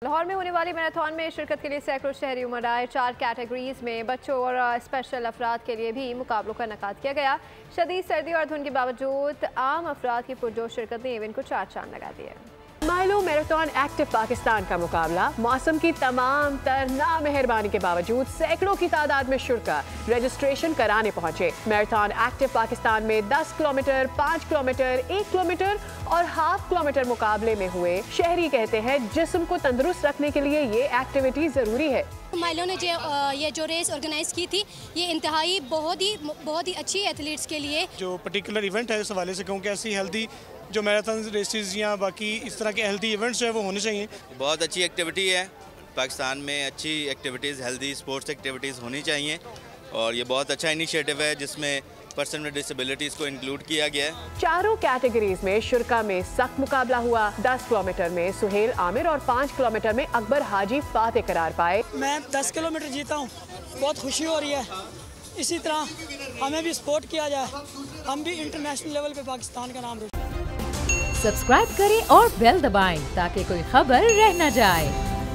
लाहौर में होने वाली मैराथन में शिरकत के लिए सैकड़ों शहरी उमड़ आए। 4 कैटेगरीज में बच्चों और स्पेशल अफराद के लिए भी मुकाबलों का इनेकाद किया गया। शदीद सर्दी और धुंध के बावजूद आम अफराद की पुरजोश शिरकत ने इवेंट को 4 चांद लगा दिए। माइलो मैराथन एक्टिव पाकिस्तान का मुकाबला मौसम की तमाम तर नामेहरबानी के बावजूद सैकड़ों की तादाद में शुरा रजिस्ट्रेशन कराने पहुंचे। मैराथन एक्टिव पाकिस्तान में 10 किलोमीटर, 5 किलोमीटर, 1 किलोमीटर और हाफ किलोमीटर मुकाबले में हुए। शहरी कहते हैं जिस्म को तंदुरुस्त रखने के लिए ये एक्टिविटी जरूरी है। माइलो ने ये जो रेस ऑर्गेनाइज की थी, ये इंतहाई बहुत ही अच्छी एथलीट्स के लिए जो पर्टिकुलर इवेंट है इस हवाले से कहूँ कि ऐसी हेल्दी जो मैराथन रेसेस या बाकी इस तरह के हेल्दी इवेंट्स जो है वो होने चाहिए। बहुत अच्छी एक्टिविटी है। पाकिस्तान में अच्छी एक्टिविटीज़, हेल्दी स्पोर्ट्स एक्टिविटीज़ होनी चाहिए और ये बहुत अच्छा इनिशिएटिव है जिसमें पर्सन विद डिसेबिलिटीज़ को इंक्लूड किया गया है। चारों कैटेगरीज में शुरा में सख्त मुकाबला हुआ। 10 किलोमीटर में सुहेल आमिर और 5 किलोमीटर में अकबर हाजी फाते करार पाए। मैं 10 किलोमीटर जीता हूँ, बहुत खुशी हो रही है। इसी तरह हमें भी सपोर्ट किया जाए, हम भी इंटरनेशनल लेवल पे पाकिस्तान का नाम रोशन। सब्सक्राइब करें और बेल दबाएं ताकि कोई खबर रह न जाए।